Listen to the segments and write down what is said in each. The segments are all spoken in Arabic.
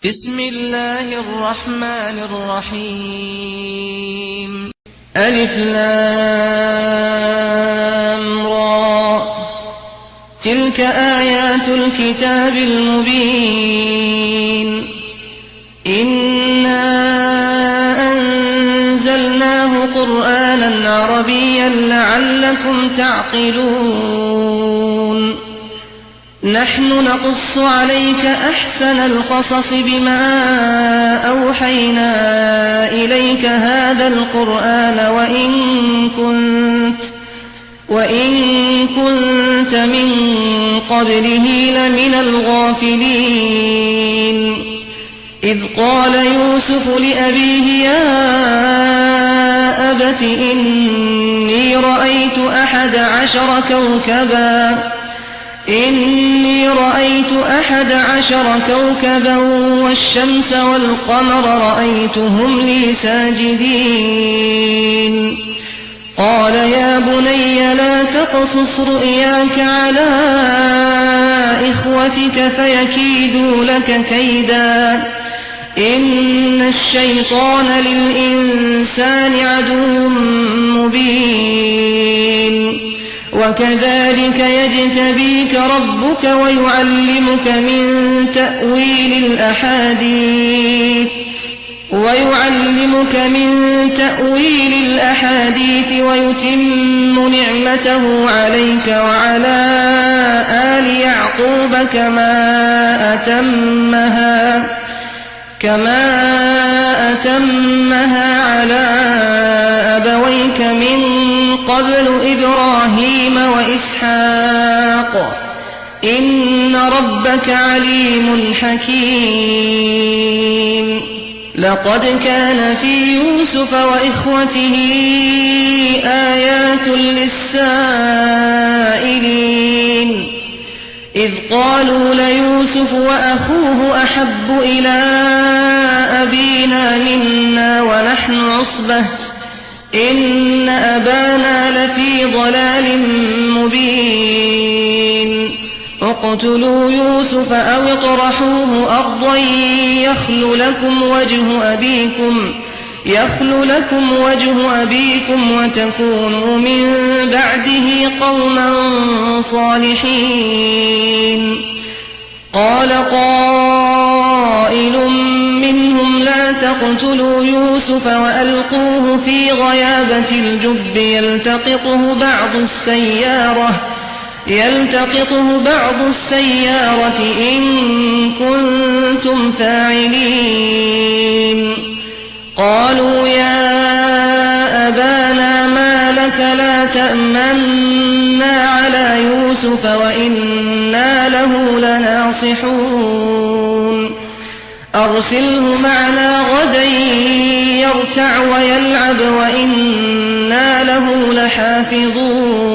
بسم الله الرحمن الرحيم. ألف لام را، تلك آيات الكتاب المبين. إنا أنزلناه قرآنا عربيا لعلكم تعقلون. نحن نقص عليك أحسن القصص بما أوحينا إليك هذا القرآن وإن كنت من قبله لمن الغافلين. إذ قال يوسف لأبيه يا أبت إني رأيت 11 كوكبا والشمس والقمر رأيتهم لي ساجدين. قال يا بني لا تقصص رؤياك على إخوتك فيكيدوا لك كيدا. إن الشيطان للإنسان عدو مبين. وكذلك يجتبيك ربك ويعلمك من تأويل الأحاديث ويتم نعمته عليك وعلى آل يعقوب كما أتمها على أبويك من قبل إبراهيم وإسحاق إن ربك عليم حكيم. لقد كان في يوسف وإخوته آيات للسائلين. إذ قالوا ليوسف وأخوه أحب إلى أبينا منا ونحن عصبة إن أبانا لفي ضلال مبين. اقتلوا يوسف أو اطرحوه أرضا يخل لكم وجه أبيكم وتكونوا من بعده قوما صالحين. قال قائل منهم لا تقتلوا يوسف وألقوه في غيابة الجب يلتقطه بعض السيارة إن كنتم فاعلين. قالوا يا أبانا ما لك لا تأمنا على يوسف وإنا له لناصحون. أرسله معنا غدا يرتع ويلعب وإنا له لحافظون.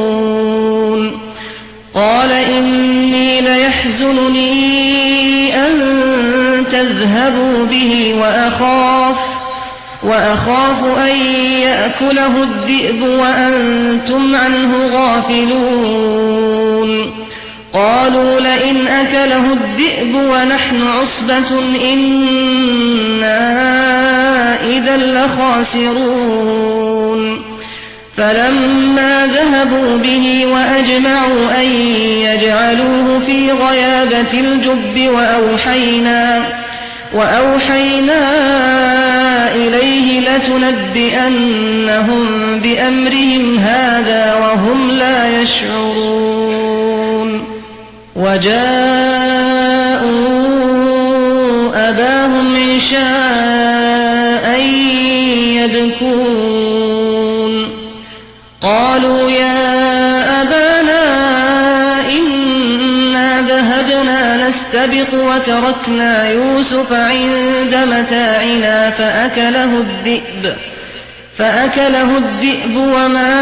قال إني ليحزنني أن تذهبوا به وأخاف أن يأكله الذئب وأنتم عنه غافلون. قالوا لئن أكله الذئب ونحن عصبة إنا إذا لخاسرون. فلما ذهبوا به وأجمعوا أن يجعلوه في غيابة الجب وأوحينا إليه لتنبئنهم بأمرهم هذا وهم لا يشعرون. وجاءوا أباهم عشاء يبكون. قالوا يا أبانا إنا ذهبنا نستبق وتركنا يوسف عند متاعنا فأكله الذئب وما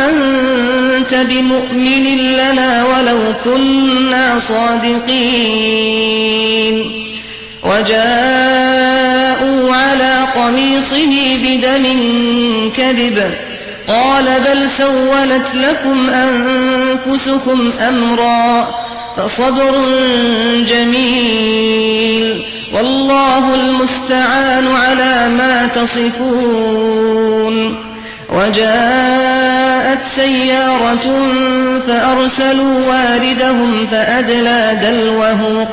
أنت بمؤمن لنا ولو كنا صادقين. وجاءوا على قميصه بدم كذب. قال بل سولت لكم أنفسكم أمرا فصبر جميل والله المستعان على ما تصفون. وجاءت سيارة فأرسلوا واردهم فأدلى دلوه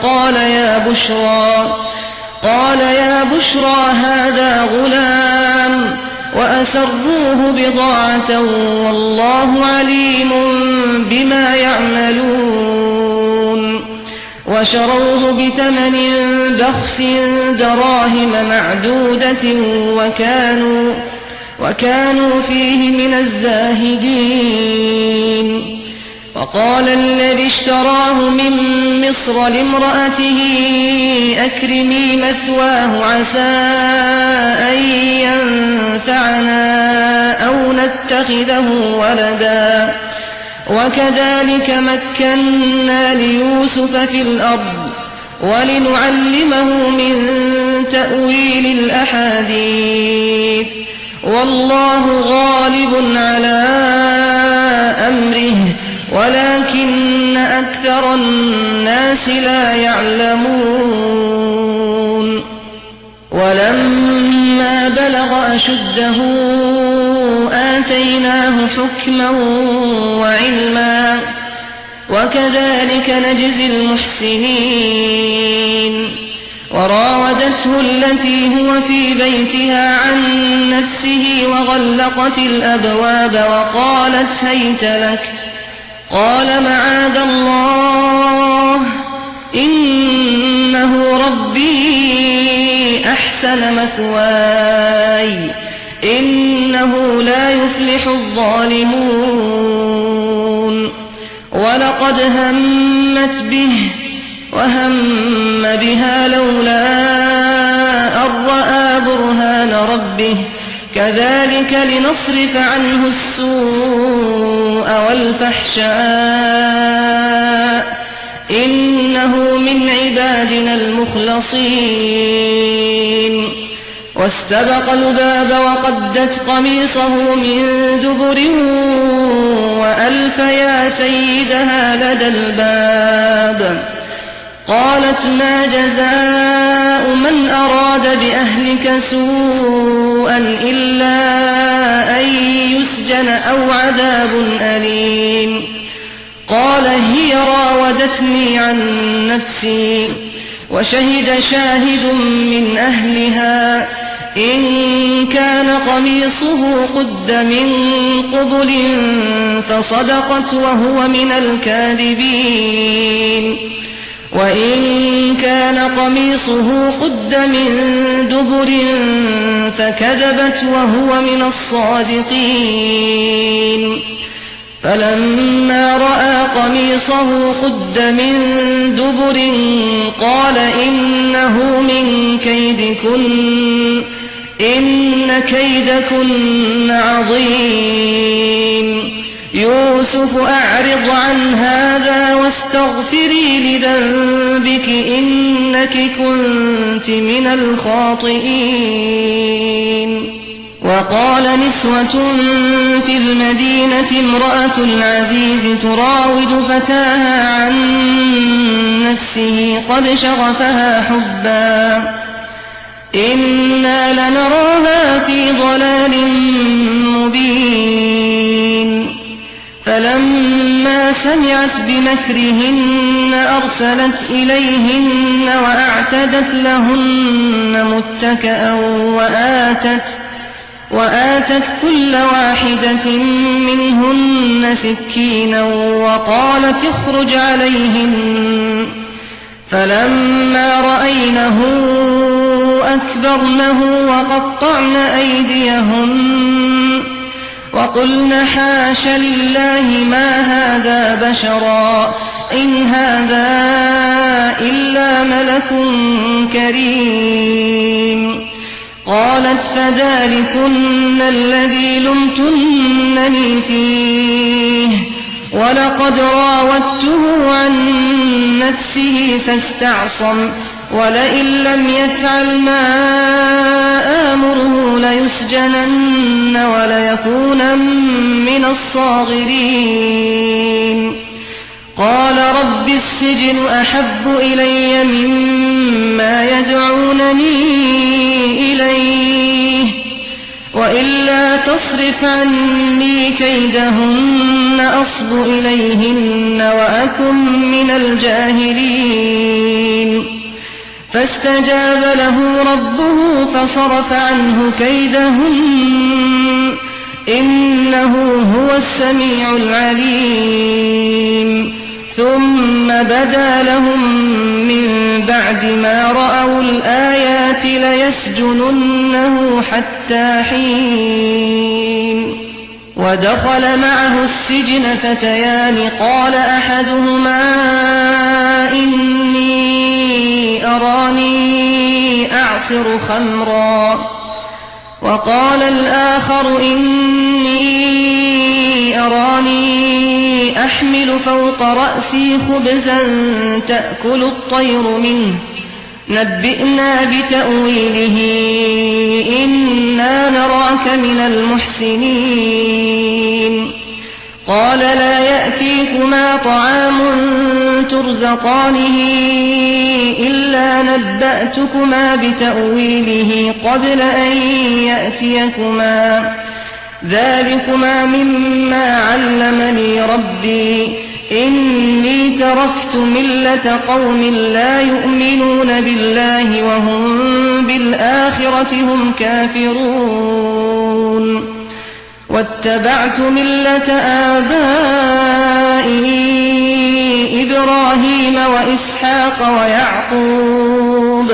قال يا بشرى هذا غلام وأسروه بضاعة والله عليم بما يعملون. وشروه بثمن بخس دراهم معدودة وكانوا فيه من الزاهدين. وقال الذي اشتراه من مصر لامرأته أكرمي مثواه عسى أن ينفعنا أو نتخذه ولدا وكذلك مكنا ليوسف في الأرض ولنعلمه من تأويل الأحاديث والله غالب على أمره ولكن أكثر الناس لا يعلمون. ولما بلغ أشده آتيناه حكما وعلما وكذلك نجزي المحسنين. وراودته التي هو في بيتها عن نفسه وغلقت الأبواب وقالت هيت لك قال معاذ الله إنه ربي أحسن مثواي إنه لا يفلح الظالمون. ولقد همت به وهم بها لولا أن رأى برهان ربه كذلك لنصرف عنه السوء والفحشاء إنه من عبادنا المخلصين. واستبق الباب وقدت قميصه من دبر وألف يا سيدها لدى الباب. قالت ما جزاء من أراد بأهلك سوءا إلا أن يسجن أو عذاب أليم. قال هي راودتني عن نفسي وشهد شاهد من أهلها إن كان قميصه قد من قبل فصدقت وهو من الكاذبين وإن كان قميصه قد من دبر فكذبت وهو من الصادقين. فلما رأى قميصه قد من دبر قال إنه من كيدكن إن كيدكن عظيم. يوسف أعرض عن هذا واستغفري لذنبك إنك كنت من الخاطئين. وقال نسوة في المدينة امرأة العزيز تراود فتاها عن نفسه قد شغفها حبا إنا لنراها في ضلال مبين. فلما سمعت بمكرهن أرسلت إليهن وأعتدت لهن متكئا وآتت كل واحدة منهن سكينا وقالت اخرج عليهن. فلما رأينه أكبرنه وقطعن أيديهن وقلن حاش لله ما هذا بشرا إن هذا إلا ملك كريم. قالت فذلكن الذي لمتنني فيه ولقد راودته عن نفسه فاستعصم ولئن لم يفعل ما آمره ليسجنن وليكونن من الصاغرين. قال رب السجن أحب إلي مما يدعونني إليه وإلا تصرف عني كيدهن أصب إليهن وأكن من الجاهلين فاستجاب له ربه فصرف عنه كيدهن إنه هو السميع العليم ثم بدا لهم من بعد ما رأوا الآيات ليسجننه حتى حين ودخل معه السجن فتيان قال أحدهما إني أراني أعصر خمرا وقال الآخر إني أراني أحمل فوق رأسي خبزا تأكل الطير منه نبئنا بتأويله إنا نراك من المحسنين قال لا يأتيكما طعام ترزقانه إلا نبأتكما بتأويله قبل أن يأتيكما ذلكما مما علمني ربي إني تركت ملة قوم لا يؤمنون بالله وهم بالآخرة هم كافرون واتبعت ملة آبائي إبراهيم وإسحاق ويعقوب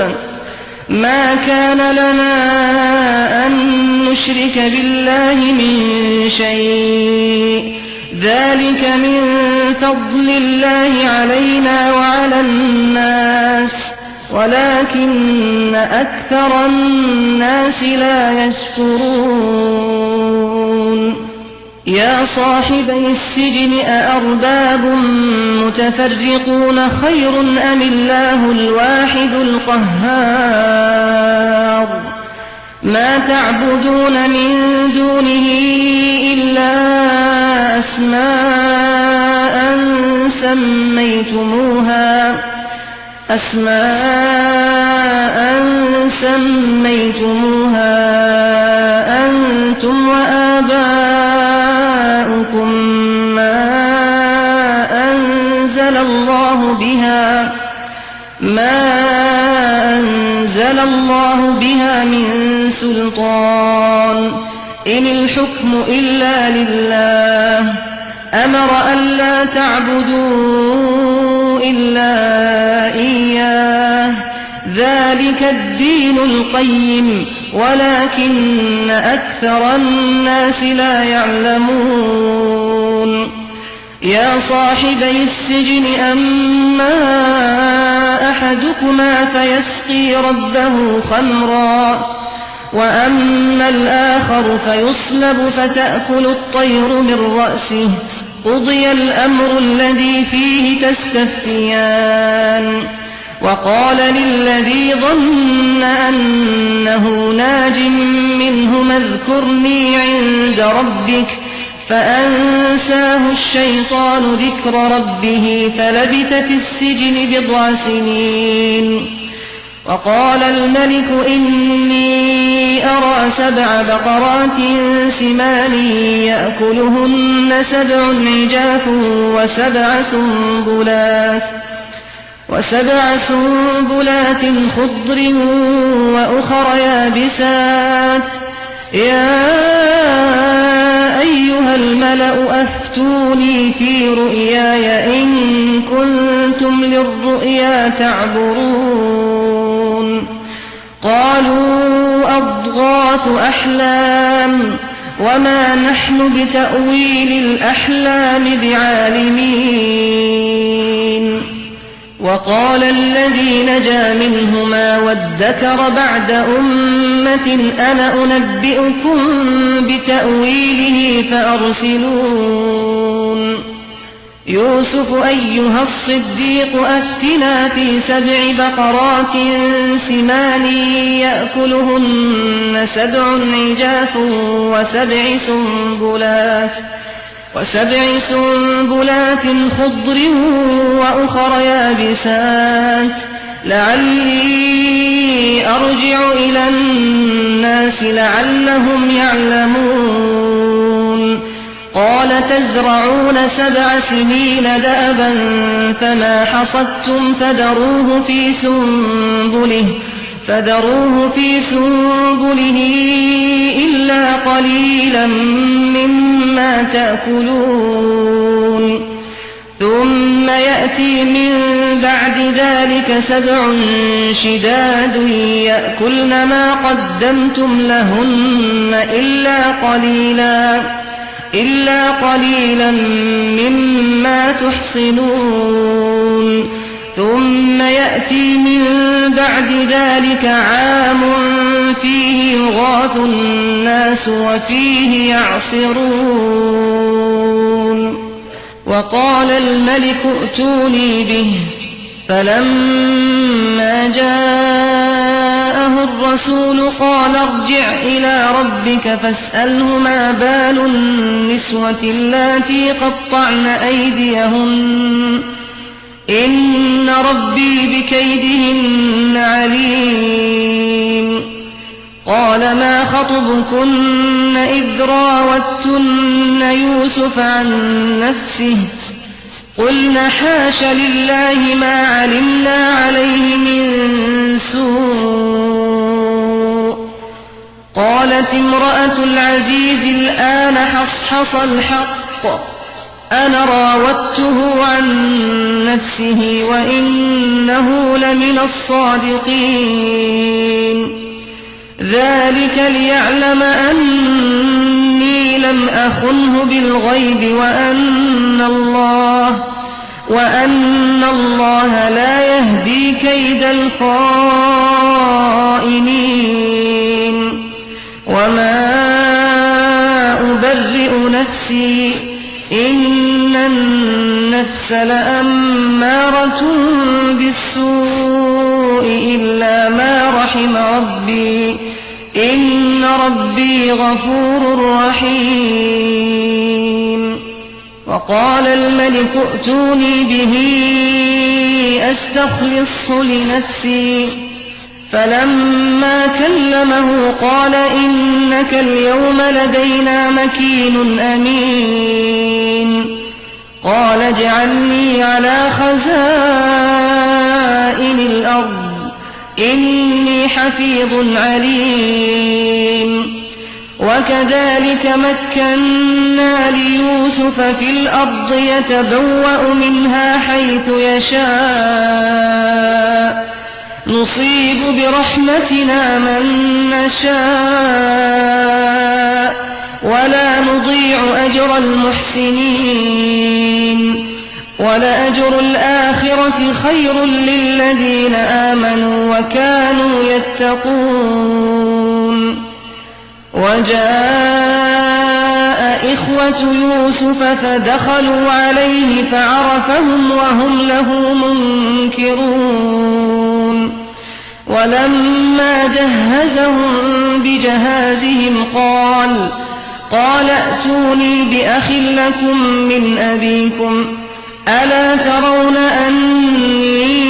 ما كان لنا أن نشرك بالله من شيء ذلك من فضل الله علينا وعلى الناس ولكن أكثر الناس لا يشكرون يا صاحبي السجن أأرباب متفرقون خير أم الله الواحد القهار ما تعبدون من دونه إلا أسماء سميتموها أنتم وآباؤكم ما أنزل الله بها من سلطان إن الحكم إلا لله أمر ألا تعبدوا إلا إياه ذلك الدين القيم ولكن أكثر الناس لا يعلمون يا صاحبي السجن أما أحدكما فيسقي ربه خمرا وأما الآخر فيصلب فتأكل الطير من رأسه قضي الأمر الذي فيه تستفتيان وقال للذي ظن أنه ناج منهما اذكرني عند ربك فأنساه الشيطان ذكر ربه فلبث في السجن 9 سنين وقال الملك إني أرى 7 بقرات سمان يأكلهن 7 عجاف و7 سنبلات خضر وأخر يابسات يا أيها الملأ أفتوني في رؤياي إن كنتم للرؤيا تعبرون قالوا أضغاث أحلام وما نحن بتأويل الأحلام بعالمين وقال الذي نجا منهما وادكر بعد أمة أنا أنبئكم بتأويله فأرسلون يوسف أيها الصديق أفتنا في 7 بقرات سمان يأكلهن 7 عجاف و7 سنبلات وسبع سنبلات خضر وأخر يابسات لعلي أرجع إلى الناس لعلهم يعلمون قال تزرعون 7 سنين دأبا فما حصدتم فذروه في سنبله إلا قليلا مما تأكلون ثم يأتي من بعد ذلك 7 شداد يأكلن ما قدمتم لهن إلا قليلا مما تحصنون ثم يأتي من بعد ذلك عام فيه يغاث الناس وفيه يعصرون وقال الملك ائتوني به فلما جاءه الرسول قال ارجع إلى ربك فاسأله ما بال النسوة اللاتي قطعن أيديهن إن ربي بكيدهن عليم قال ما خطبكن إذ راوتن يوسف عن نفسه قلنا حاش لله ما علمنا عليه من سوء قالت امرأة العزيز الآن حصحص الحق أنا راودته عن نفسه وإنه لمن الصادقين ذلك ليعلم أني لم أخنه بالغيب وأن الله لا يهدي كيد الخائنين وما أبرئ نفسي إن النفس لأمارة بالسوء إلا ما رحم ربي إن ربي غفور رحيم وقال الملك ائتوني به أستخلصه لنفسي فلما كلمه قال إنك اليوم لدينا مكين أمين قال اجعلني على خزائن الأرض إني حفيظ عليم وكذلك مكنا ليوسف في الأرض يتبوأ منها حيث يشاء نصيب برحمتنا من نشاء ولا نضيع أجر المحسنين ولأجر الآخرة خير للذين آمنوا وكانوا يتقون وجاء إخوة يوسف فدخلوا عليه فعرفهم وهم له منكرون ولما جهزهم بجهازهم قال ائتوني بأخ لكم من أبيكم ألا ترون أني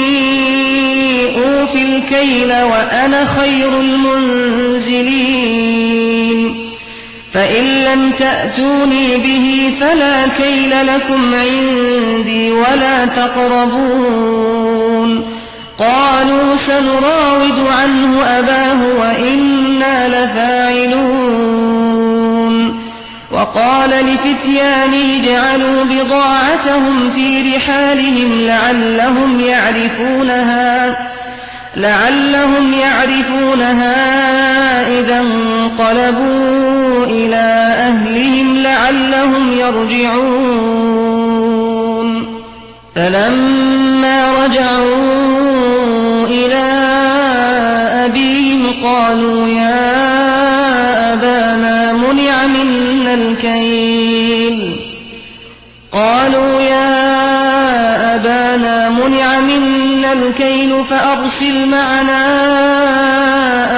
أوفي الكيل وأنا خير المنزلين فإن لم تأتوني به فلا كيل لكم عندي ولا تقربون قالوا سنراود عنه أباه وإنا لفاعلون وقال لفتيانه اجعلوا بضاعتهم في رحالهم لعلهم يعرفونها إذا انقلبوا إلى أهلهم لعلهم يرجعون فلما رجعوا إلى أبيهم قالوا يا أبانا منع منا الكيل فأرسل معنا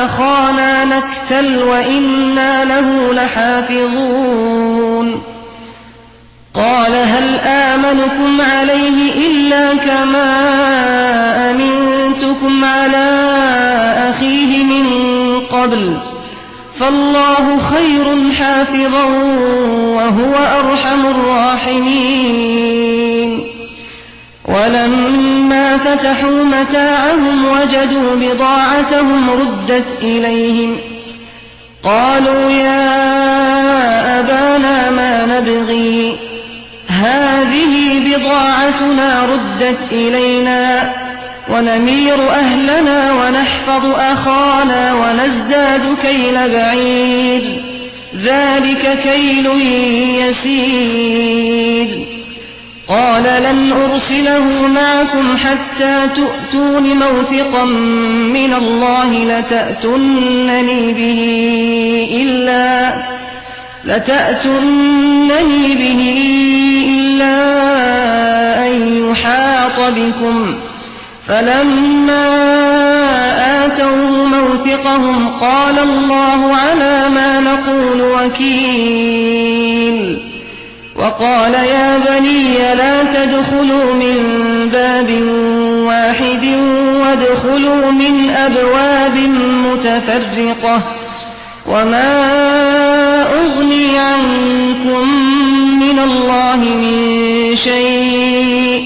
أخانا نكتل نكتل وإنا له لحافظون قال هل آمنكم عليه إلا كما أمنتكم على أخيه من قبل فالله خير حافظا وهو أرحم الراحمين ولما فتحوا متاعهم وجدوا بضاعتهم ردت إليهم قالوا يا أبانا ما نبغي هذه بضاعتنا ردت إلينا ونمير أهلنا ونحفظ أخانا ونزداد كيل بعير ذلك كيل يسير قال لن أرسله معكم حتى تؤتون موثقا من الله لتأتونني به إلا أن يحاط بكم فلما آتوا موثقهم قال الله على ما نقول وكيل وقال يا بني لا تدخلوا من باب واحد وادخلوا من أبواب متفرقة وما أغني عنكم من الله من شيء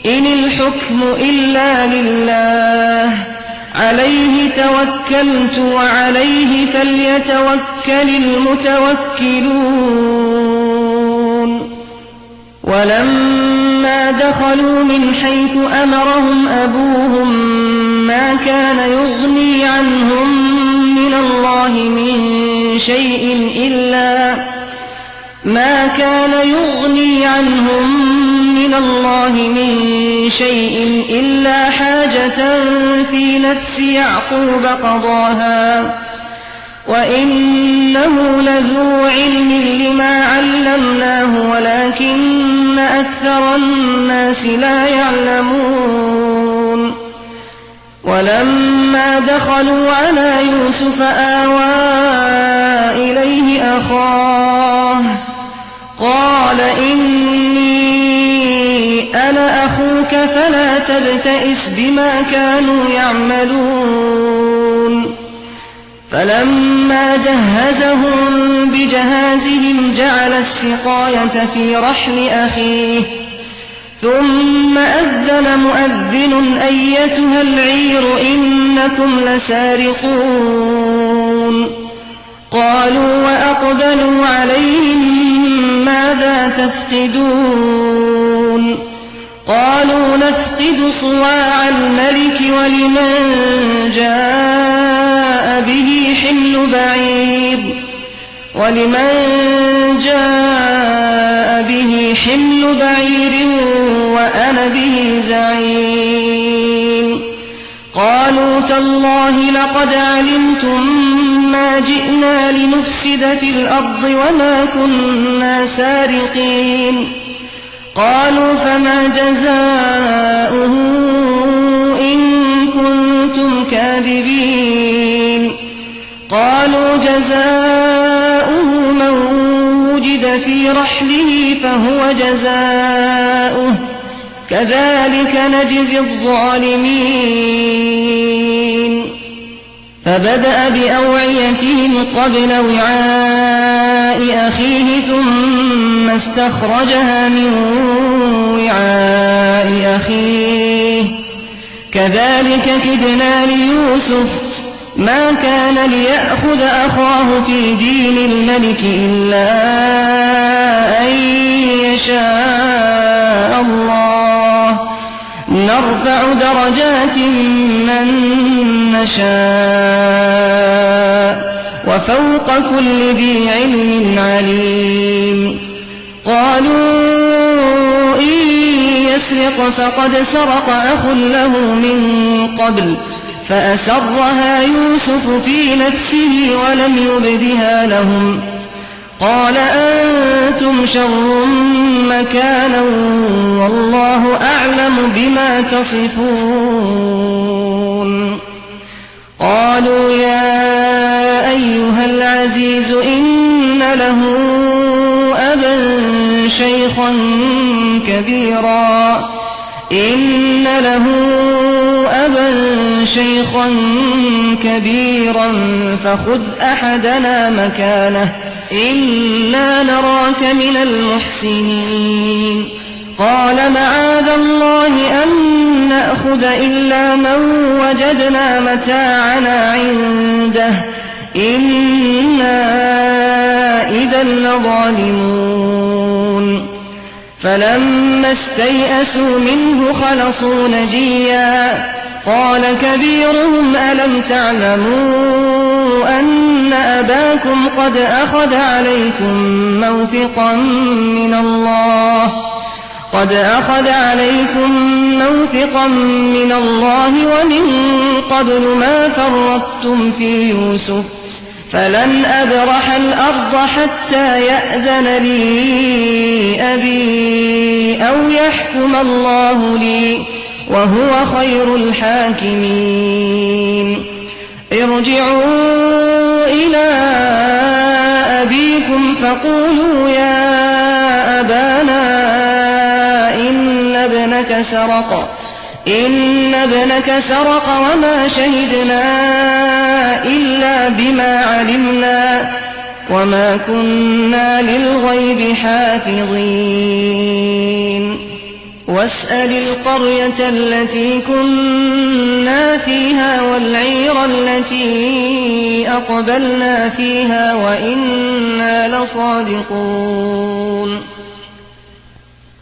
إن الحكم إلا لله عليه توكلت وعليه فليتوكل المتوكلون ولما دخلوا من حيث أمرهم أبوهم ما كان يغني عنهم من الله من شيء إلا حاجة في نفس يعقوب قضاها وإنه لذو علم لما علمناه ولكن أكثر الناس لا يعلمون ولما دخلوا على يوسف آوى إليه أخاه قال إني أنا أخوك فلا تبتئس بما كانوا يعملون فلما جهزهم بجهازهم جعل السقاية في رحل أخيه ثم أذن مؤذن أيتها العير إنكم لسارقون قالوا وأقبلوا عليهم ماذا تفقدون قالوا نفقد صواع الملك ولمن جاء به حمل بعير وأنا به زعيم قالوا تالله لقد علمتم ما جئنا لنفسد في الأرض وما كنا سارقين قالوا فما جزاؤه إن كنتم كاذبين قالوا جزاؤه من وجد في رحله فهو جزاؤه كذلك نجزي الظالمين فبدأ بأوعيتهم قبل وعاء أخيه ثم استخرجها من وعاء أخيه كذلك كدنا ليوسف ما كان ليأخذ أخاه في دين الملك إلا أن يشاء الله نرفع درجات من نشاء وفوق كل ذي علم عليم قالوا إن يسرق فقد سرق أخ له من قبل فأسرها يوسف في نفسه ولم يبدها لهم قال أنتم شر مكانا والله أعلم بما تصفون قالوا يا أيها العزيز إن له أبا شيخا كبيرا إن له أبا شيخا كبيرا فخذ أحدنا مكانه إنا نراك من المحسنين قال معاذ الله أن نأخذ إلا من وجدنا متاعنا عنده إنا إذا لظالمون فلما استيئسوا منه خلصوا نجيا قال كبيرهم ألم تعلموا أن أباكم قد أخذ عليكم موثقا من الله ومن قبل ما فرطتم في يوسف فلن أبرح الأرض حتى يأذن لي أبي أو يحكم الله لي وهو خير الحاكمين ارجعوا إلى أبيكم فقولوا يا أبانا إن ابنك سرق وما شهدنا إلا بما علمنا وما كنا للغيب حافظين واسأل القرية التي كنا فيها والعير التي أقبلنا فيها وإنا لصادقون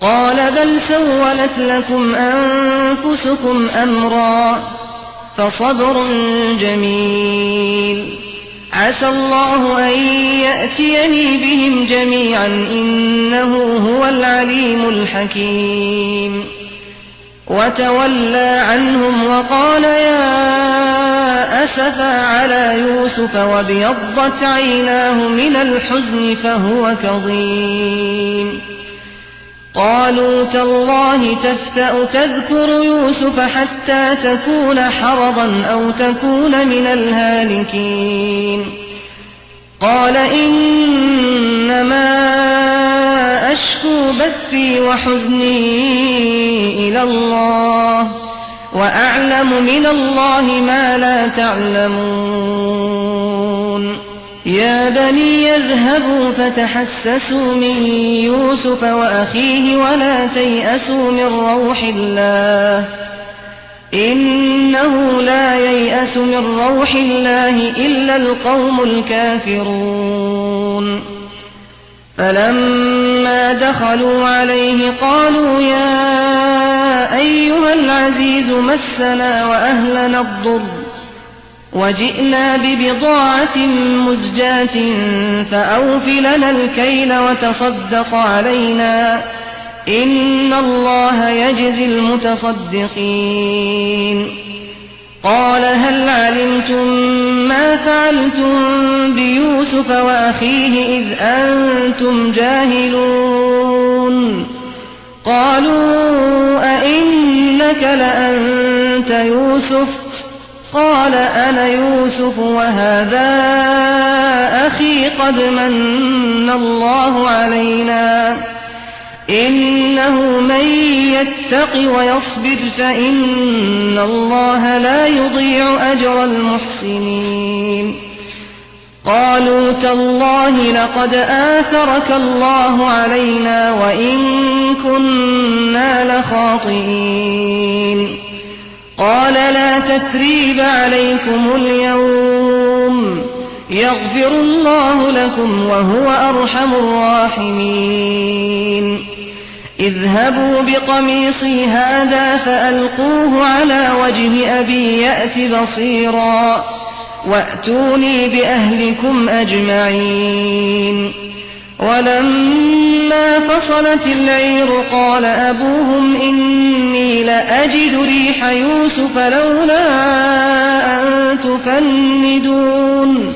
قال بل سولت لكم أنفسكم أمرا فصبر جميل عسى الله أن يأتيني بهم جميعا إنه هو العليم الحكيم وتولى عنهم وقال يا أسفا على يوسف وابيضت عيناه من الحزن فهو كظيم قالوا تالله تفتأ تذكر يوسف حتى تكون حرضا أو تكون من الهالكين قال إنما أشكو بثي وحزني إلى الله وأعلم من الله ما لا تعلمون يا بني اذهبوا فتحسسوا من يوسف وأخيه ولا تيأسوا من روح الله إنه لا ييأس من روح الله إلا القوم الكافرون فلما دخلوا عليه قالوا يا أيها العزيز مسنا وأهلنا الضر وجئنا ببضاعة مزجاة فأوف لنا الكيل وتصدق علينا إن الله يجزي المتصدقين قال هل علمتم ما فعلتم بيوسف وأخيه إذ أنتم جاهلون قالوا أئنك لأنت يوسف قال أنا يوسف وهذا أخي قد من الله علينا إنه من يتق ويصبر فإن الله لا يضيع أجر المحسنين قالوا تالله لقد آثرك الله علينا وإن كنا لخاطئين قال لا تثريب عليكم اليوم يغفر الله لكم وهو أرحم الراحمين اذهبوا بقميصي هذا فألقوه على وجه أبي يأت بصيرا وأتوني بأهلكم أجمعين ولما فصلت العير قال أبوهم إني لأجد ريح يوسف لولا أن تفندون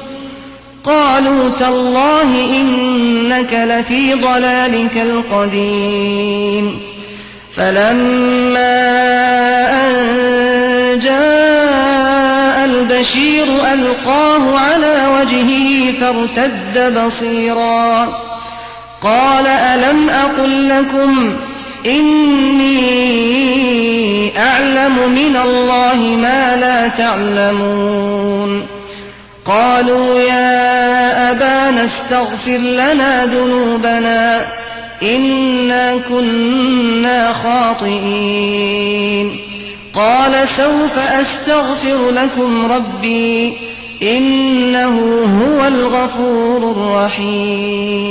قالوا تالله إنك لفي ضلالك القديم فلما أن جاء البشير ألقاه على وجهه فارتد بصيرا قال ألم أقل لكم إني أعلم من الله ما لا تعلمون قالوا يا أبانا استغفر لنا ذنوبنا إنا كنا خاطئين قال سوف أستغفر لكم ربي إنه هو الغفور الرحيم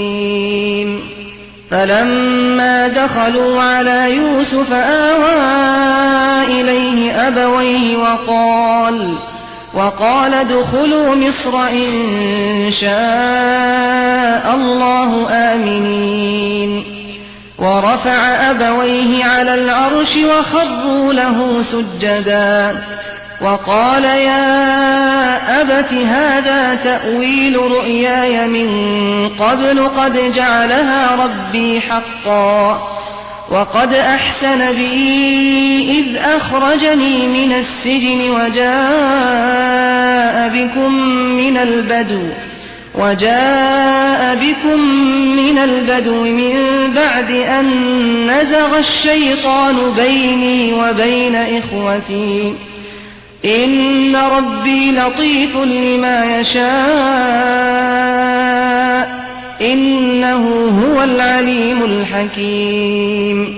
فلما دخلوا على يوسف آوى إليه أبويه وقال ادخلوا مصر إن شاء الله آمنين ورفع أبويه على العرش وخروا له سجدا وقال يا أبت هذا تأويل رؤياي من قبل قد جعلها ربي حقا وقد أحسن بي إذ أخرجني من السجن وجاء بكم من البدو من بعد أن نزغ الشيطان بيني وبين إخوتي إن ربي لطيف لما يشاء إنه هو العليم الحكيم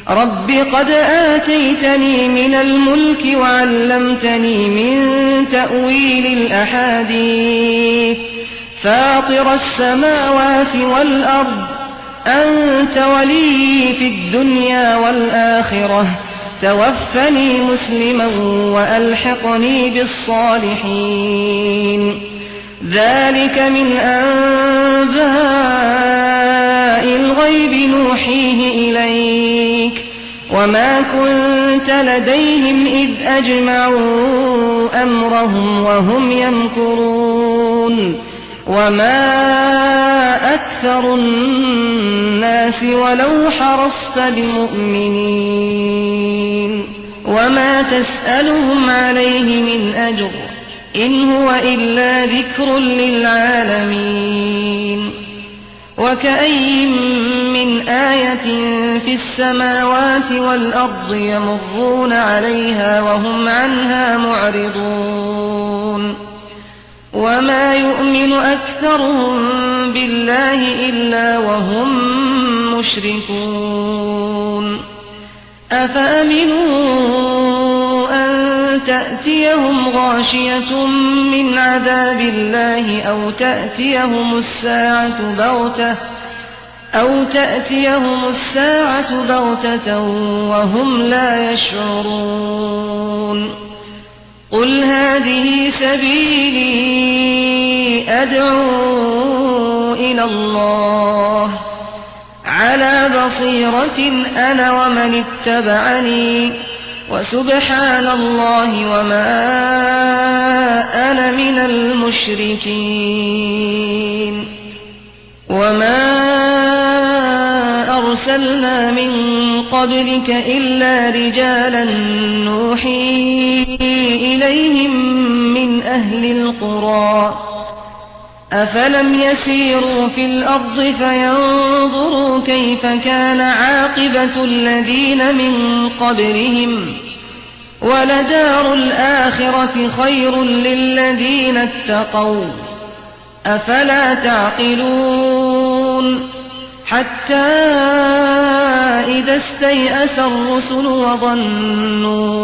رب قد آتيتني من الملك وعلمتني من تأويل الأحاديث فاطر السماوات والأرض أنت ولي في الدنيا والآخرة توفني مسلما وألحقني بالصالحين ذلك من أنباء الغيب نوحيه إليك وما كنت لديهم إذ أجمعوا أمرهم وهم يمكرون وما أكثر الناس ولو حرصت بمؤمنين وما تسألهم عليه من أجر إن هو إلا ذكر للعالمين وكأي من آية في السماوات والأرض يمرون عليها وهم عنها معرضون وما يؤمن أكثرهم بالله إلا وهم مشركون أفأمنوا أن تأتيهم غاشية من عذاب الله أو تأتيهم الساعة بغتة وهم لا يشعرون قل هذه سبيلي أدعو إلى الله على بصيرة أنا ومن اتبعني وسبحان الله وما أنا من المشركين وما أرسلنا من قبلك إلا رجالا نوحي إليهم من أهل القرى أفلم يسيروا في الأرض فينظروا كيف كان عاقبة الذين من قبلهم ولدار الآخرة خير للذين اتقوا أفلا تعقلون حتى إذا استيأس الرسل وظنوا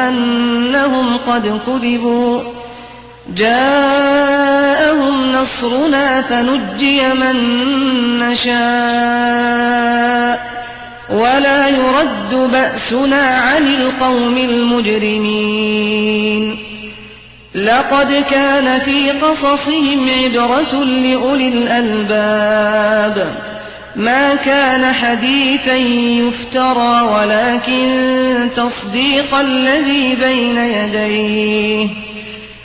أنهم قد كذبوا جاءهم نصرنا فنجي من نشاء ولا يرد بأسنا عن القوم المجرمين لقد كان في قصصهم عبرة لأولي الألباب ما كان حديثا يفترى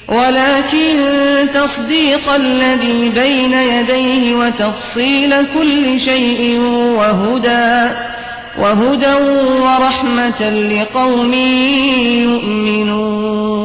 ولكن تصديق الذي بين يديه وتفصيل كل شيء وهدى ورحمة لقوم يؤمنون